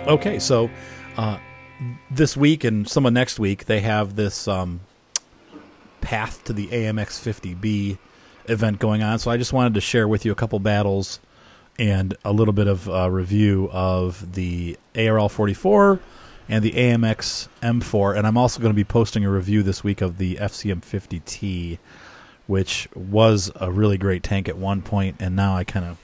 Okay, so this week and some of next week, they have this path to the AMX 50B event going on. So I just wanted to share with you a couple battles and a little bit of review of the ARL44 and the AMX M4. And I'm also going to be posting a review this week of the FCM 50T, which was a really great tank at one point, and now I kind of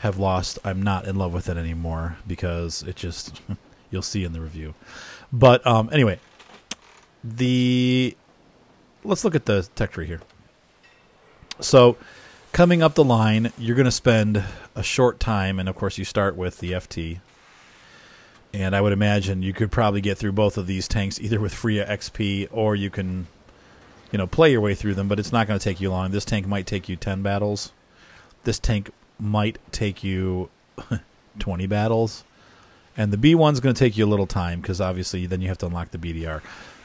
have lost. I'm not in love with it anymore because it just you'll see in the review. But anyway, let's look at the tech tree here. So coming up the line, you're going to spend a short time, and of course you start with the FT. And I would imagine you could probably get through both of these tanks either with free XP, or you can, play your way through them, but it's not going to take you long. This tank might take you 10 battles. This tank might take you 20 battles. And the B1's going to take you a little time because obviously then you have to unlock the BDR.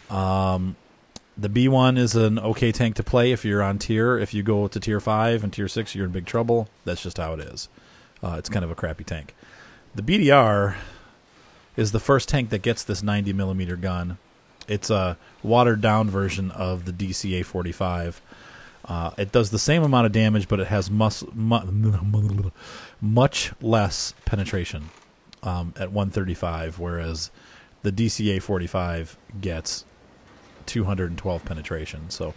The B1 is an okay tank to play if you're on tier. If you go to tier 5 and tier 6, you're in big trouble. That's just how it is. It's kind of a crappy tank. The BDR is the first tank that gets this 90mm gun. It's a watered-down version of the DCA-45. It does the same amount of damage, but it has much less penetration at 135, whereas the DCA-45 gets 212 penetration. So,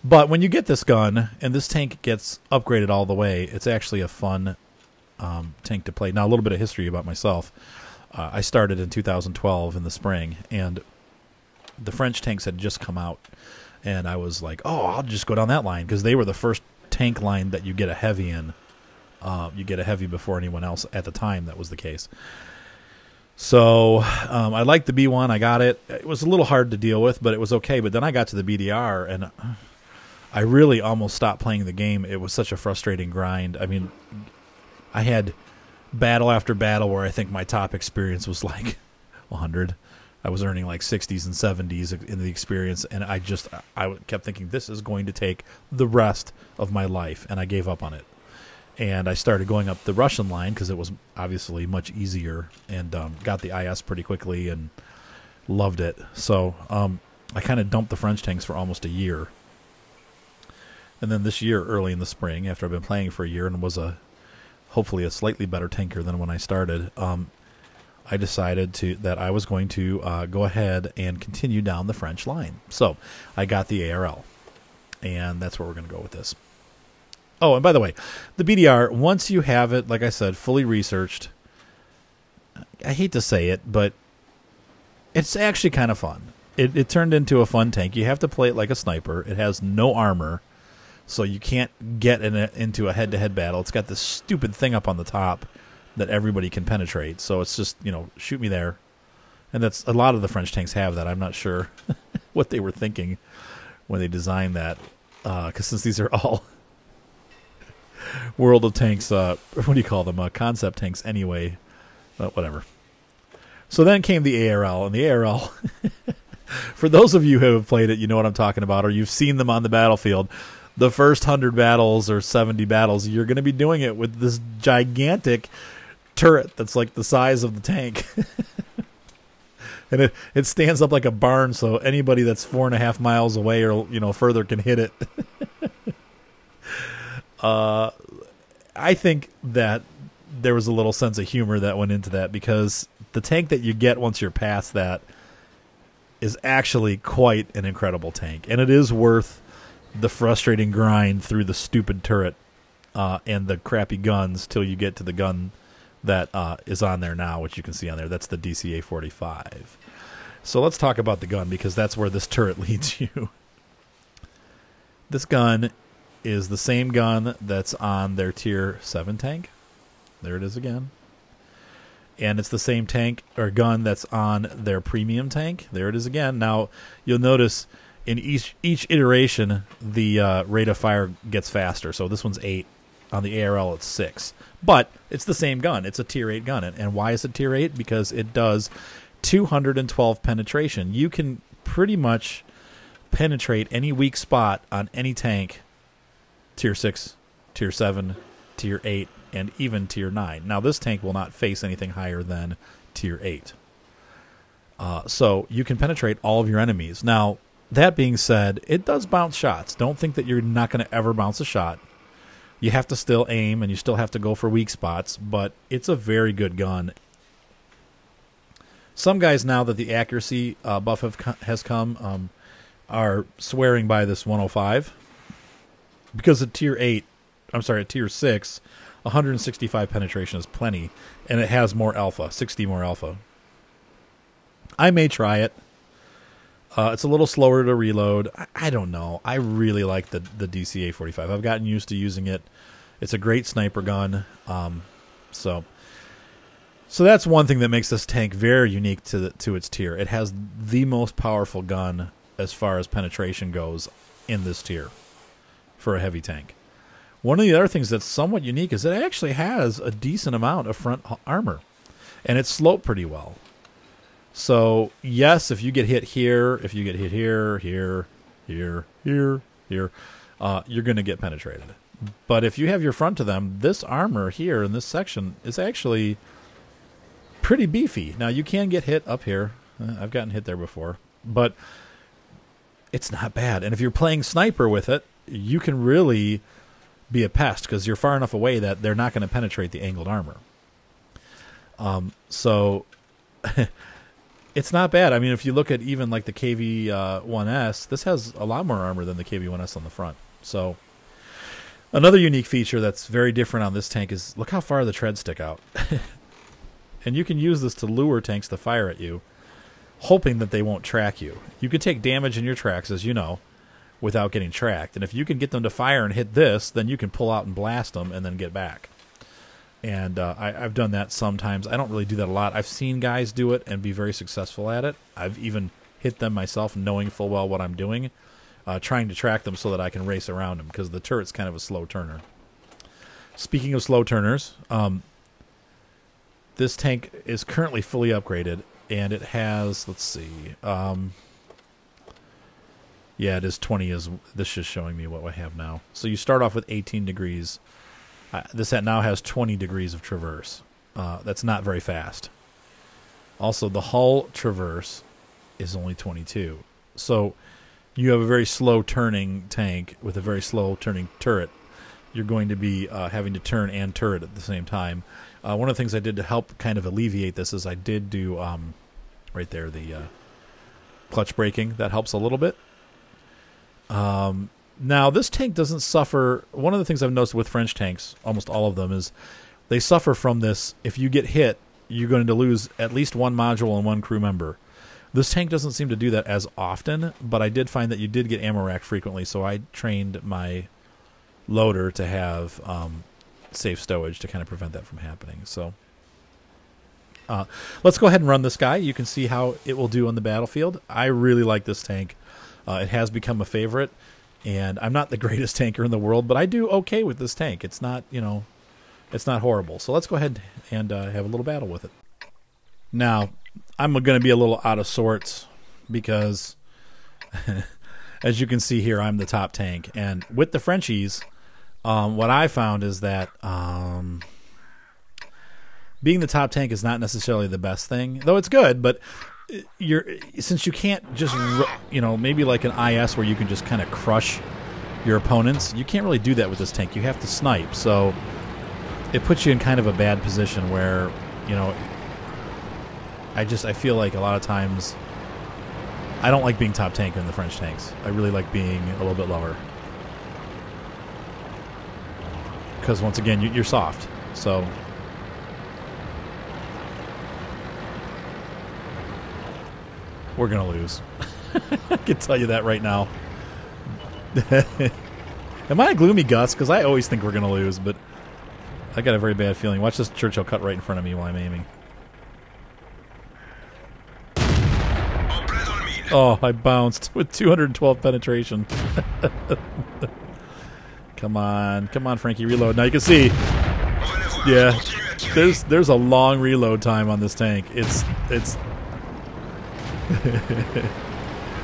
but when you get this gun and this tank gets upgraded all the way, it's actually a fun tank to play. Now, a little bit of history about myself. I started in 2012 in the spring, and the French tanks had just come out, and I was like, oh, I'll just go down that line, because they were the first tank line that you get a heavy in. You get a heavy before anyone else at the time. That was the case. So I liked the B1. I got it. It was a little hard to deal with, but it was okay. But then I got to the BDR, and I really almost stopped playing the game. It was such a frustrating grind. I mean, I had battle after battle where I think my top experience was like 100. I was earning like 60s and 70s in the experience, and I kept thinking this is going to take the rest of my life, and I gave up on it. And I started going up the Russian line because it was obviously much easier, and got the IS pretty quickly and loved it. So I kind of dumped the French tanks for almost a year. And then this year, early in the spring, after I've been playing for a year and was hopefully a slightly better tanker than when I started, I decided that I was going to go ahead and continue down the French line. So I got the ARL, and that's where we're going to go with this. Oh, and by the way, the BDR, once you have it, like I said, fully researched, I hate to say it, but it's actually kind of fun. It turned into a fun tank. You have to play it like a sniper. It has no armor, so you can't get into a head-to-head battle. It's got this stupid thing up on the top that everybody can penetrate. So it's just, shoot me there. And that's a lot of the French tanks have that. I'm not sure what they were thinking when they designed that, because since these are all World of Tanks, what do you call them? Concept tanks anyway. Whatever. So then came the ARL, and the ARL, for those of you who have played it, you know what I'm talking about, or you've seen them on the battlefield. The first 100 battles or 70 battles, you're going to be doing it with this gigantic turret that's like the size of the tank. And it stands up like a barn, so anybody that's 4.5 miles away or further can hit it. I think that there was a little sense of humor that went into that, because the tank that you get once you're past that is actually quite an incredible tank, and it is worth the frustrating grind through the stupid turret and the crappy guns till you get to the gun that is on there now, which you can see on there. That's the DCA-45. So let's talk about the gun, because that's where this turret leads you. This gun is the same gun that's on their tier 7 tank. There it is again. And it's the same tank or gun that's on their premium tank. There it is again. Now, you'll notice in each iteration, the rate of fire gets faster. So this one's 8. On the ARL, it's 6. But it's the same gun. It's a tier 8 gun. And why is it tier 8? Because it does 212 penetration. You can pretty much penetrate any weak spot on any tank, tier 6, tier 7, tier 8, and even Tier 9. Now, this tank will not face anything higher than Tier 8. So you can penetrate all of your enemies. Now, that being said, it does bounce shots. Don't think that you're not going to ever bounce a shot. You have to still aim, and you still have to go for weak spots, but it's a very good gun. Some guys, now that the accuracy buff has come, are swearing by this 105. Because at Tier 8, I'm sorry, at Tier 6, 165 penetration is plenty, and it has more alpha, 60 more alpha. I may try it. It's a little slower to reload. I don't know. I really like the DCA-45. I've gotten used to using it. It's a great sniper gun. So that's one thing that makes this tank very unique to its tier. It has the most powerful gun as far as penetration goes in this tier for a heavy tank. One of the other things that's somewhat unique is it actually has a decent amount of front armor, and it's sloped pretty well. So, yes, if you get hit here, if you get hit here, here, here, here, here, you're going to get penetrated. But if you have your front to them, this armor here in this section is actually pretty beefy. Now, you can get hit up here. I've gotten hit there before. But it's not bad. And if you're playing sniper with it, you can really be a pest because you're far enough away that they're not going to penetrate the angled armor. So... It's not bad. I mean, if you look at even like the KV-1S, this has a lot more armor than the KV-1S on the front. So another unique feature that's very different on this tank is look how far the treads stick out. And you can use this to lure tanks to fire at you, hoping that they won't track you. You can take damage in your tracks, as you know, without getting tracked. And if you can get them to fire and hit this, then you can pull out and blast them and then get back. And I've done that sometimes. I don't really do that a lot. I've seen guys do it and be very successful at it. I've even hit them myself knowing full well what I'm doing, trying to track them so that I can race around them because the turret's kind of a slow turner. Speaking of slow turners, this tank is currently fully upgraded, and it has, let's see, yeah, it is 20. This is showing me what I have now. So you start off with 18 degrees. This set now has 20 degrees of traverse. That's not very fast. Also, the hull traverse is only 22. So you have a very slow turning tank with a very slow turning turret. You're going to be having to turn and turret at the same time. One of the things I did to help kind of alleviate this is I did do, right there, the clutch braking. That helps a little bit. Now, this tank doesn't suffer... One of the things I've noticed with French tanks, almost all of them, is they suffer from this. If you get hit, you're going to lose at least one module and one crew member. This tank doesn't seem to do that as often, but I did find that you did get ammo rack frequently, so I trained my loader to have safe stowage to kind of prevent that from happening. So let's go ahead and run this guy. You can see how it will do on the battlefield. I really like this tank. It has become a favorite. And I'm not the greatest tanker in the world, but I do okay with this tank. It's not, you know, it's not horrible. So let's go ahead and have a little battle with it. Now, I'm going to be a little out of sorts because, as you can see here, I'm the top tank. And with the Frenchies, what I found is that being the top tank is not necessarily the best thing, though it's good, but... since you can't just, you know, maybe like an IS where you can just kind of crush your opponents, you can't really do that with this tank. You have to snipe, so it puts you in kind of a bad position where, you know, I feel like a lot of times I don't like being top tank in the French tanks. I really like being a little bit lower because once again you're soft, so. We're going to lose. I can tell you that right now. Am I a gloomy Gus? Because I always think we're going to lose, but I got a very bad feeling. Watch this Churchill cut right in front of me while I'm aiming. Oh, I bounced with 212 penetration. Come on. Come on, Frankie. Reload. Now you can see. Yeah. There's a long reload time on this tank. It's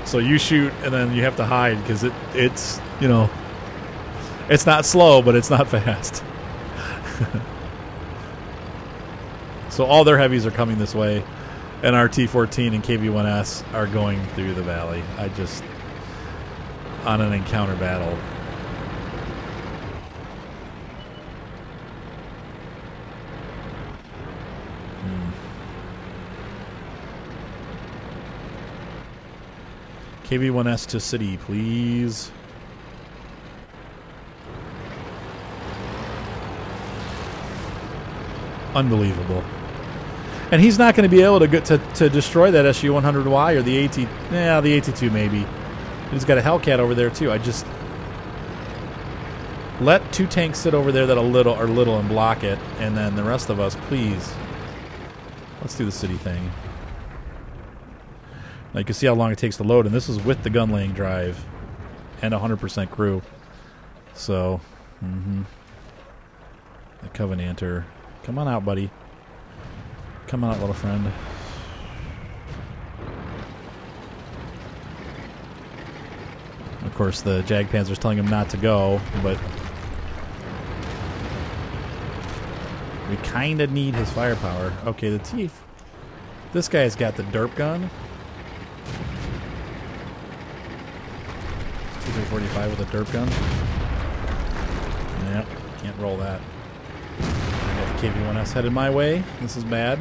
so you shoot and then you have to hide because it's you know, it's not slow but it's not fast. So all their heavies are coming this way, and our T-14 and KV-1S are going through the valley. I just, on an encounter battle. KV-1S to city, please. Unbelievable. And he's not going to be able to get to destroy that SU-100Y or the AT. Yeah, the AT-2 maybe. He's got a Hellcat over there too. I just let 2 tanks sit over there that are little and block it, and then the rest of us, please. Let's do the city thing. Now you can see how long it takes to load, and this is with the gun laying drive and 100% crew. So, the Covenanter. Come on out, buddy. Come on out, little friend. Of course, the Jagdpanzer's telling him not to go, but we kind of need his firepower. Okay, the Teeth. This guy's got the derp gun. T-345 with a derp gun. Yep, can't roll that. I got the KV-1S headed my way. This is bad.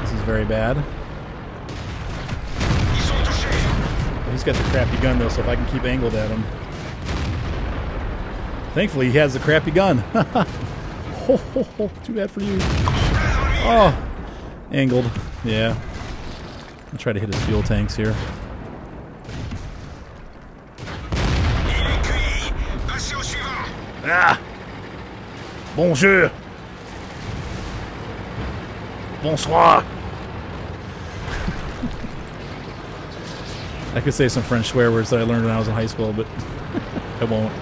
This is very bad. He's got the crappy gun though, so if I can keep angled at him. Thankfully, he has the crappy gun. Ho, ho, ho. Too bad for you. Oh, angled. Yeah. I'll try to hit his fuel tanks here. Ah! Bonjour! Bonsoir! I could say some French swear words that I learned when I was in high school, but I won't.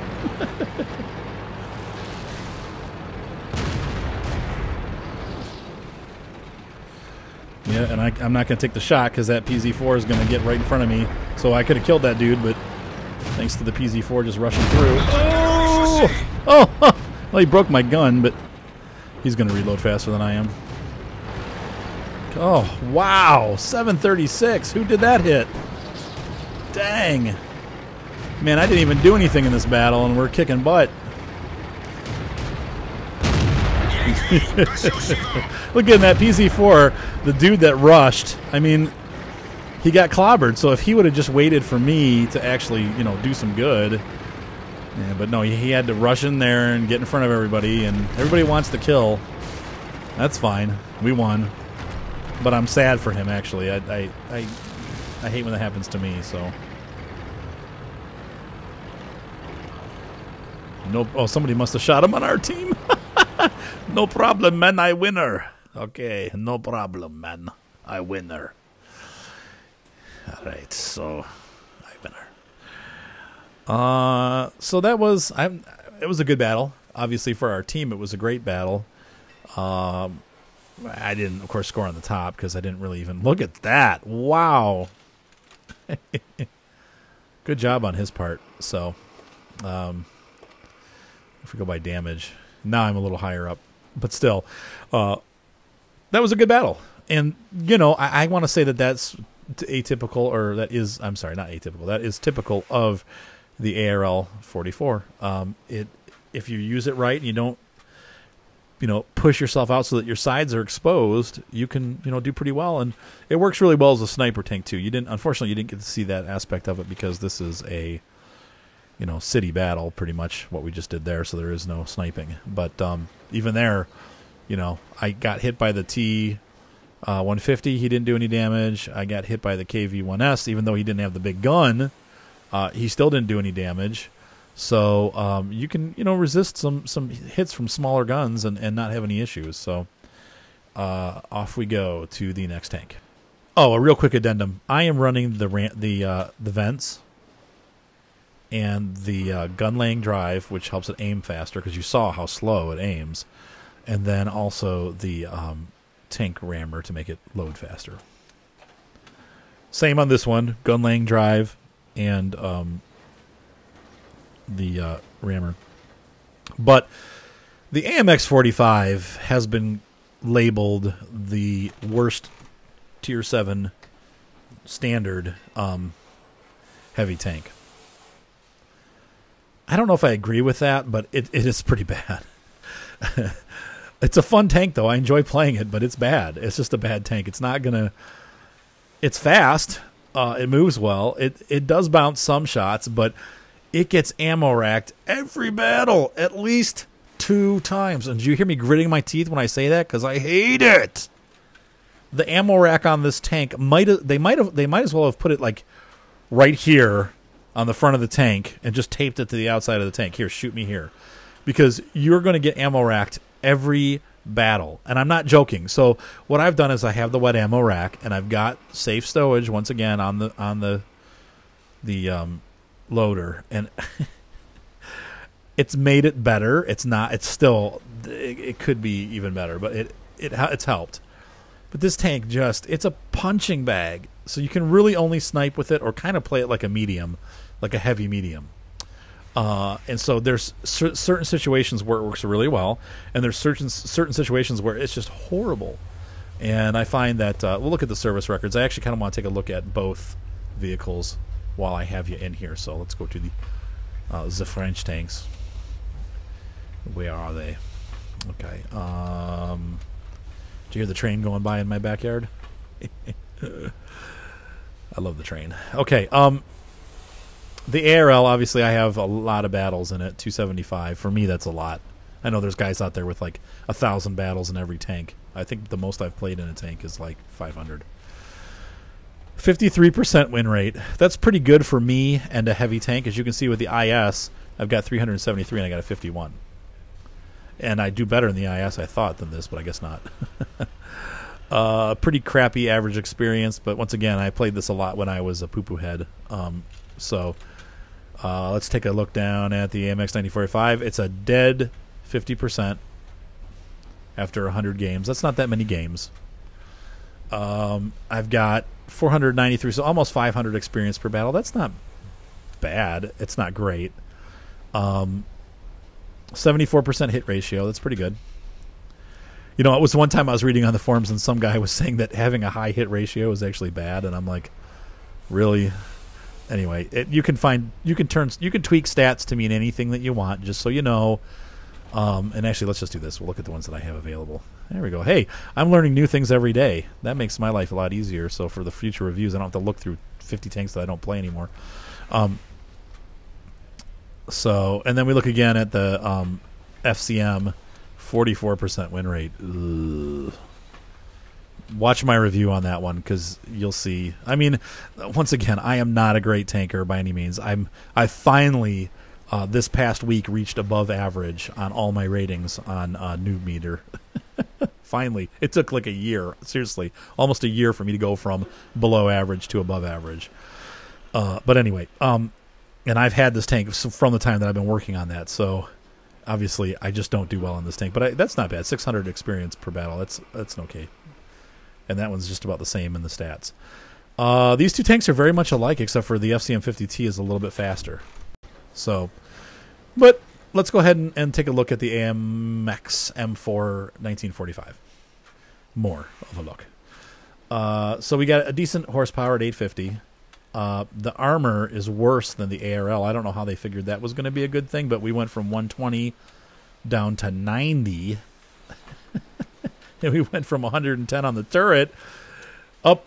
Yeah, and I'm not going to take the shot because that PZ-4 is going to get right in front of me. So I could have killed that dude, but thanks to the PZ-4 just rushing through. Oh! Oh! Well, he broke my gun, but he's going to reload faster than I am. Oh, wow! 736! Who did that hit? Dang! Man, I didn't even do anything in this battle, and we're kicking butt. Look at that PZ-4, the dude that rushed. I mean, he got clobbered. So if he would have just waited for me to actually, you know, do some good, yeah, but no, he had to rush in there and get in front of everybody, and everybody wants to kill. That's fine. We won, but I'm sad for him. Actually, I hate when that happens to me. So. No, oh, somebody must have shot him on our team. No problem, man. I winner. Okay, no problem, man. I winner. All right, so I winner. So that was it was a good battle. Obviously, for our team, it was a great battle. I didn't, of course, score on the top because I didn't really even look at that. Wow. Good job on his part. So, if we go by damage, now I'm a little higher up. But still, that was a good battle. And, you know, I want to say that that's atypical, or that is, I'm sorry, not atypical. That is typical of the ARL44. If you use it right and you don't, you know, push yourself out so that your sides are exposed, you can, you know, do pretty well. And it works really well as a sniper tank, too. Unfortunately, you didn't get to see that aspect of it because this is a, you know, city battle, pretty much what we just did there, so there is no sniping. But even there, you know, I got hit by the T-150. He didn't do any damage. I got hit by the KV-1S, even though he didn't have the big gun. He still didn't do any damage. So you can, you know, resist some hits from smaller guns and not have any issues. So off we go to the next tank. Oh, a real quick addendum. I am running the vents and the gun laying drive, which helps it aim faster because you saw how slow it aims, and then also the tank rammer to make it load faster. Same on this one, gun laying drive and the rammer. But the AMX 45 has been labeled the worst Tier 7 standard heavy tank. I don't know if I agree with that, but it is pretty bad. It's a fun tank, though. I enjoy playing it, but it's bad. It's just a bad tank. It's not going to... It's fast. It moves well. It does bounce some shots, but it gets ammo racked every battle at least 2 times. And do you hear me gritting my teeth when I say that? Because I hate it. The ammo rack on this tank they might as well have put it like right here on the front of the tank and just taped it to the outside of the tank. Here, shoot me here, because you're going to get ammo racked every battle, and I'm not joking. So what I've done is I have the wet ammo rack, and I've got safe stowage once again on the loader, and it's made it better. It's not. It's still. It could be even better, but it's helped. But this tank it's a punching bag, so you can really only snipe with it or kind of play it like a medium, like a heavy medium. And so there's certain situations where it works really well, and there's certain situations where it's just horrible. And I find that we'll look at the service records. I actually kind of want to take a look at both vehicles while I have you in here. So let's go to the French tanks. Where are they? Okay. Did you hear the train going by in my backyard? I love the train. Okay. The ARL, obviously, I have a lot of battles in it. 275. For me, that's a lot. I know there's guys out there with like 1,000 battles in every tank. I think the most I've played in a tank is like 500. 53% win rate. That's pretty good for me and a heavy tank. As you can see with the IS, I've got 373 and I got a 51. And I do better in the IS, I thought, than this, but I guess not. Pretty crappy average experience, but once again, I played this a lot when I was a poo-poo head. Let's take a look down at the AMX 9045. It's a dead 50% after 100 games. That's not that many games. I've got 493, so almost 500 experience per battle. That's not bad. It's not great. 74% hit ratio. That's pretty good. You know, it was one time I was reading on the forums and some guy was saying that having a high hit ratio is actually bad, and I'm like, really? Anyway, you can tweak stats to mean anything that you want, just so you know. And actually, let's just do this. We'll look at the ones that I have available. There we go. Hey, I'm learning new things every day. That makes my life a lot easier. So for the future reviews, I don't have to look through 50 tanks that I don't play anymore. And then we look again at the FCM, 44% win rate. Ugh. Watch my review on that one because you'll see. I mean, once again, I am not a great tanker by any means. I finally this past week reached above average on all my ratings on Noob Meter. Finally, it took like a year, seriously, almost a year for me to go from below average to above average. But anyway, and I've had this tank from the time that I've been working on that. So obviously, I just don't do well on this tank. But that's not bad. 600 experience per battle. That's okay. And that one's just about the same in the stats. These two tanks are very much alike, except for the FCM50T is a little bit faster. So, but let's go ahead and take a look at the AMX M4 1945. More of a look. So we got a decent horsepower at 850. The armor is worse than the ARL. I don't know how they figured that was going to be a good thing, but we went from 120 down to 90. And we went from 110 on the turret up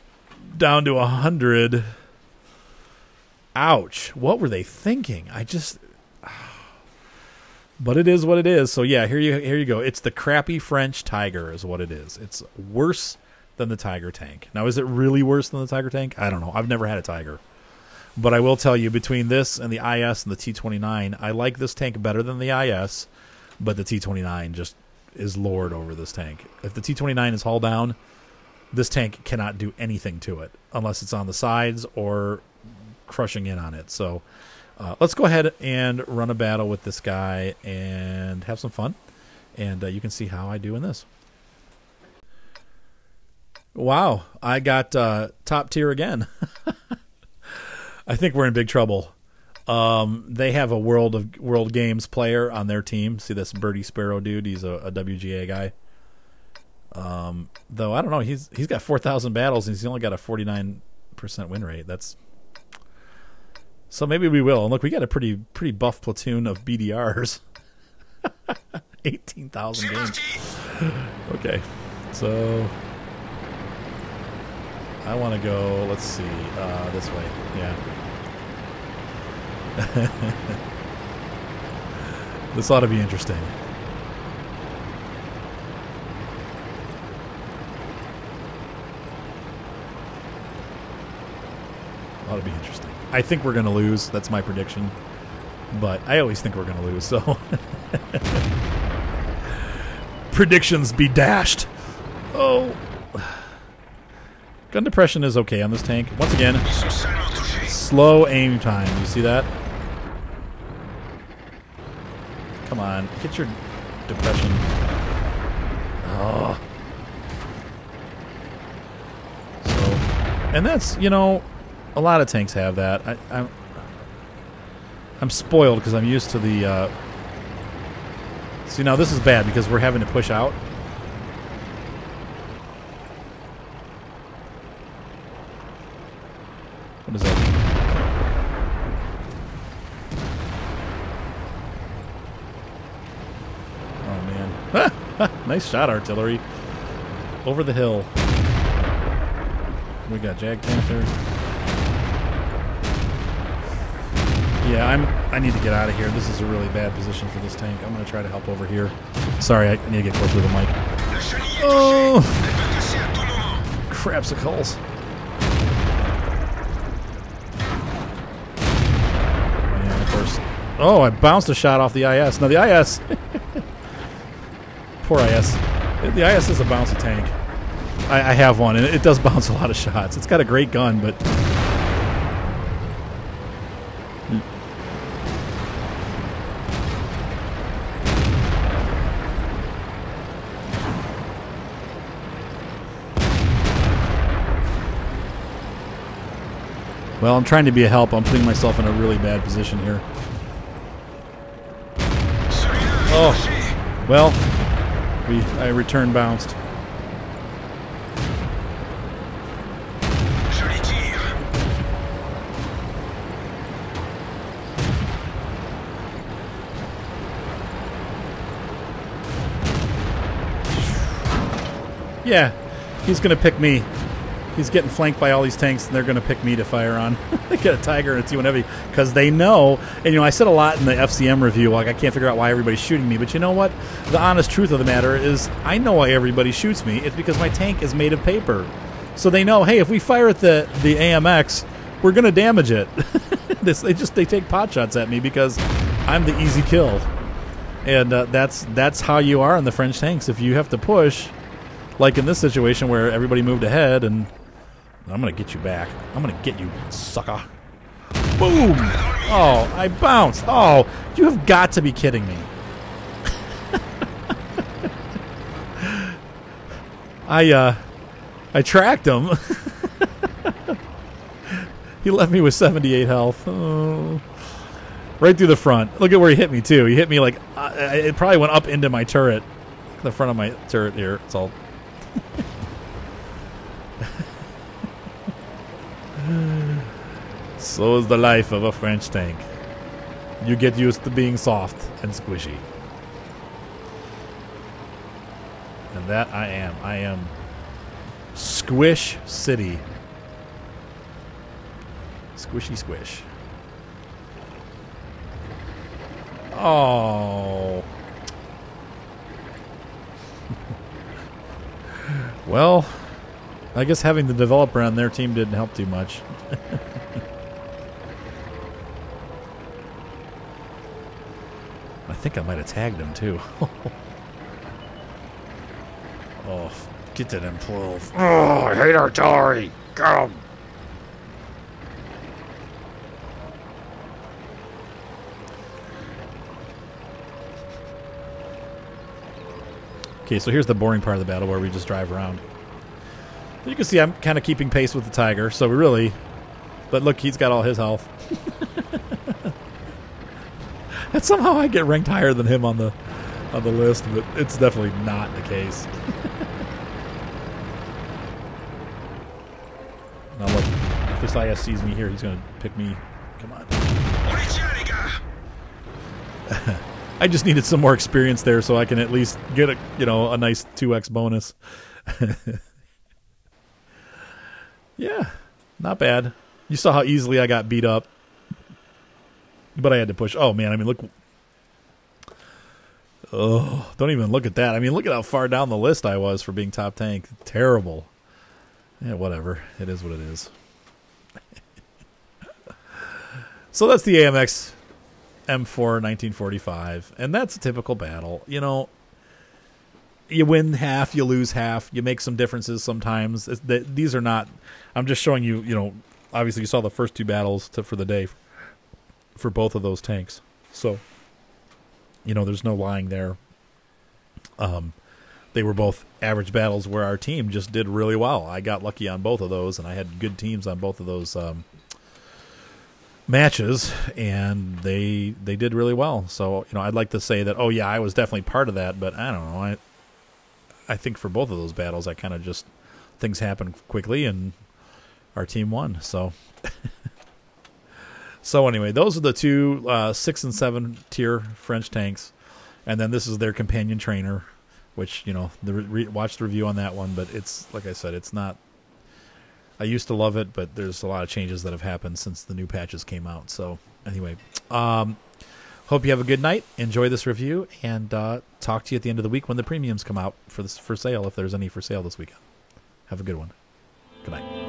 down to 100. Ouch. What were they thinking? But it is what it is. So yeah, here you go. It's the crappy French Tiger is what it is. It's worse than the Tiger tank. Now, is it really worse than the Tiger tank? I don't know. I've never had a Tiger. But I will tell you, between this and the IS and the T29, I like this tank better than the IS, but the T29 just is lord over this tank. If the T29 is hull down, this tank cannot do anything to it unless it's on the sides or crushing in on it. So let's go ahead and run a battle with this guy and have some fun. And you can see how I do in this. Wow, I got top tier again. I think we're in big trouble. They have a World Games player on their team. See this Birdie Sparrow dude? He's a WGA guy. Though I don't know, he's got 4,000 battles and he's only got a 49% win rate. That's so maybe we will. And look, we got a pretty buff platoon of BDRs. 18,000 games. Okay, so I want to go. Let's see, this way. Yeah. This ought to be interesting. Ought to be interesting. I think we're going to lose. That's my prediction. But I always think we're going to lose, so... Predictions be dashed. Oh. Gun depression is okay on this tank. Once again, slow aim time. You see that? Come on. Get your depression. Oh. So, and that's, you know, a lot of tanks have that. I'm spoiled because I'm used to the... See, now this is bad because we're having to push out. What is that? Oh, man. Nice shot, artillery. Over the hill. We got Jag Panther. Yeah, I need to get out of here. This is a really bad position for this tank. I'm going to try to help over here. Sorry, I need to get closer to the mic. Oh! Crapsicles. And of course... Oh, I bounced a shot off the IS. Now, the IS... Poor IS. The IS is a bouncy tank. I have one, and it does bounce a lot of shots. It's got a great gun, but... Well, I'm trying to be a help. I'm putting myself in a really bad position here. Oh, well, I return bounced. Yeah, he's going to pick me. He's getting flanked by all these tanks, and they're going to pick me to fire on. They get a Tiger and a T-1 Heavy because they know. And, you know, I said a lot in the FCM review, like, I can't figure out why everybody's shooting me. But you know what? The honest truth of the matter is I know why everybody shoots me. It's because my tank is made of paper. So they know, hey, if we fire at the AMX, we're going to damage it. They take pot shots at me because I'm the easy kill. And that's how you are in the French tanks. If you have to push, like in this situation where everybody moved ahead and... I'm going to get you back. I'm going to get you, sucker. Boom! Oh, I bounced. Oh, you have got to be kidding me. I tracked him. He left me with 78 health. Oh. Right through the front. Look at where he hit me, too. He hit me like... it probably went up into my turret. The front of my turret here. It's all... So is the life of a French tank. You get used to being soft and squishy. And that I am. I am Squish City. Squishy squish. Oh. Well, I guess having the developer on their team didn't help too much. I think I might have tagged him too. Oh, get that M12. Oh, I hate artillery. Get him. Okay, so here's the boring part of the battle where we just drive around. You can see I'm kind of keeping pace with the Tiger, so we really... But look, he's got all his health. And somehow I get ranked higher than him on the list, but it's definitely not the case. this IS sees me here, he's going to pick me. Come on. I just needed some more experience there so I can at least get a nice 2x bonus. Yeah, not bad. You saw how easily I got beat up. But I had to push. Oh, man, I mean, look. Oh, don't even look at that. I mean, look at how far down the list I was for being top tank. Terrible. Yeah, whatever. It is what it is. So that's the AMX M4 1945, and that's a typical battle. You know, you win half, you lose half, you make some differences sometimes. These are not. I'm just showing you. You know, obviously you saw the first two battles for the day for both of those tanks. So, you know, there's no lying there. They were both average battles where our team just did really well. I got lucky on both of those, and I had good teams on both of those matches, and they did really well. So, you know, I'd like to say that, oh yeah, I was definitely part of that, but I don't know. I think for both of those battles, I kind of just, things happened quickly, and our team won. So, so anyway, those are the two 6 and 7 tier French tanks, and then this is their companion trainer, which, you know, watch the review on that one. But it's, like I said, it's not. I used to love it, but there's a lot of changes that have happened since the new patches came out. So anyway, hope you have a good night. Enjoy this review, and talk to you at the end of the week when the premiums come out for sale, if there's any for sale this weekend. Have a good one. Good night.